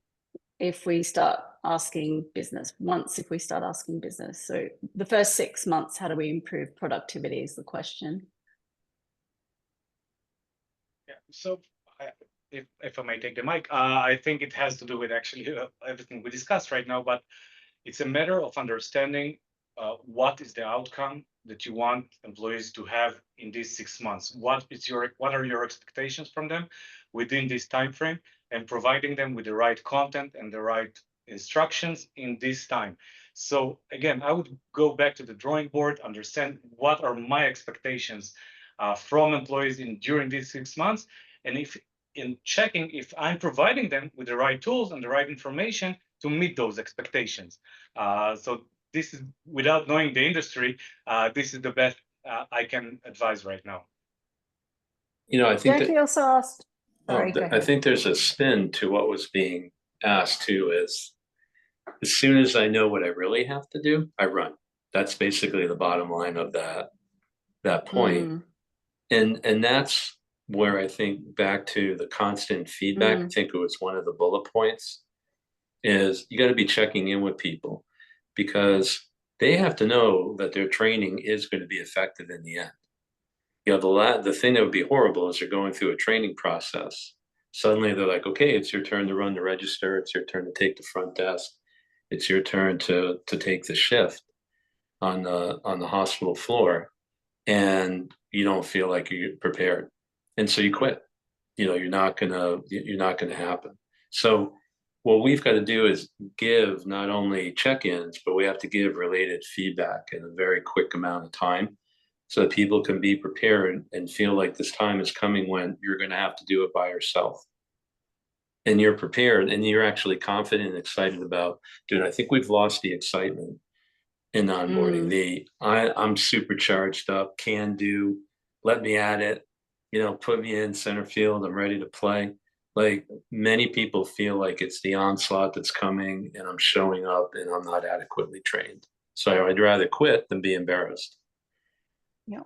if we start asking business, if we start asking business. So the first 6 months, how do we improve productivity is the question. Yeah, so if I may take the mic, I think it has to do with actually everything we discussed right now, but it's a matter of understanding what is the outcome that you want employees to have in these 6 months. What are your expectations from them within this time frame, and providing them with the right content and the right instructions in this time. So again, I would go back to the drawing board, understand what are my expectations from employees during these 6 months, and if in checking if I'm providing them with the right tools and the right information to meet those expectations. So this is, without knowing the industry, this is the best I can advise right now. I think Jackie also asked. Sorry, go ahead. I think there's a spin to what was being asked too. Is as soon as I know what I really have to do, I run. That's basically the bottom line of that point. And that's where I think back to the constant feedback. I think it was one of the bullet points, is you got to be checking in with people because they have to know that their training is going to be effective in the end. You know, the thing that would be horrible is they're going through a training process. Suddenly they're like, okay, it's your turn to run the register. It's your turn to take the front desk. It's your turn to take the shift on the hospital floor, and you don't feel like you're prepared, and so you quit. You know, you're not gonna happen. So what we've got to do is give not only check-ins, but we have to give related feedback in a very quick amount of time so that people can be prepared and feel like this time is coming when you're going to have to do it by yourself. And you're prepared and you're actually confident and excited about, dude, I think we've lost the excitement in onboarding. I'm super charged up, can do, let me at it, you know, put me in center field, I'm ready to play. Like many people feel like it's the onslaught that's coming and I'm showing up and I'm not adequately trained. So I'd rather quit than be embarrassed. Yeah.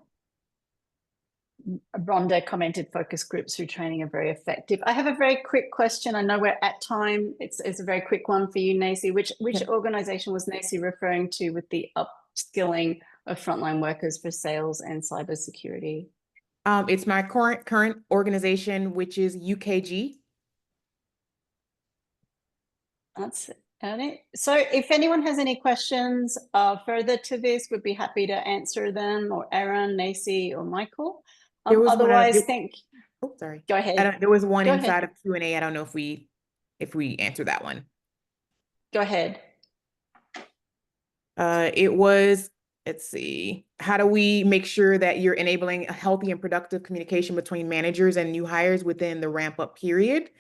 Rhonda commented focus groups through training are very effective. I have a very quick question. I know we're at time. It's a very quick one for you, Neicey. Which organization was Neicey referring to with the upskilling of frontline workers for sales and cybersecurity? It's my current organization, which is UKG. That's it. So if anyone has any questions further to this, we'd be happy to answer them, or Eran, Neicey, or Michael. Otherwise, oh, sorry. Go ahead. There was one Go inside ahead. of Q&A. I don't know if we answered that one. Go ahead. It was, let's see, how do we make sure that you're enabling a healthy and productive communication between managers and new hires within the ramp up period?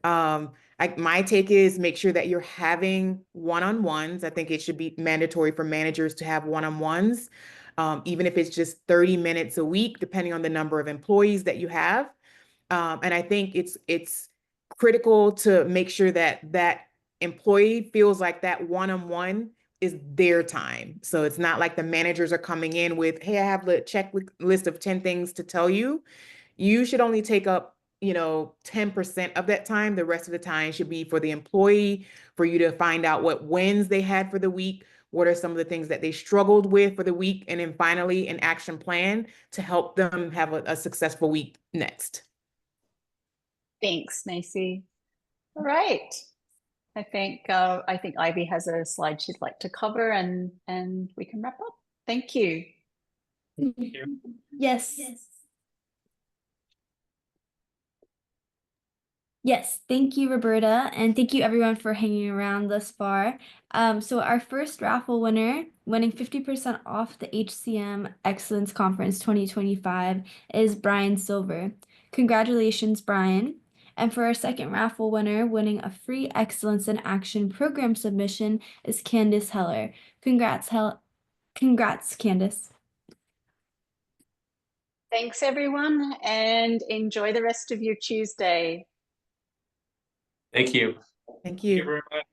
My take is make sure that you're having one-on-ones. I think it should be mandatory for managers to have one-on-ones, even if it's just 30 minutes a week, depending on the number of employees that you have. And I think it's critical to make sure that that employee feels like that one-on-one is their time. So it's not like the managers are coming in with, hey, I have the checklist of 10 things to tell you. You should only take up, 10% of that time. The rest of the time should be for the employee, for you to find out what wins they had for the week, what are some of the things that they struggled with for the week, and then finally an action plan to help them have a successful week next. Thanks, Neicey. All right. I think Ivy has a slide she'd like to cover, and we can wrap up. Thank you. Yes. Yes, thank you, Roberta, and thank you everyone for hanging around thus far. So our first raffle winner, winning 50% off the HCM Excellence Conference 2025, is Brian Silver. Congratulations, Brian. And for our second raffle winner, winning a free Excellence in Action program submission, is Candace Heller. Congrats, Candace. Thanks, everyone, and enjoy the rest of your Tuesday. Thank you. Thank Thank you you. very much.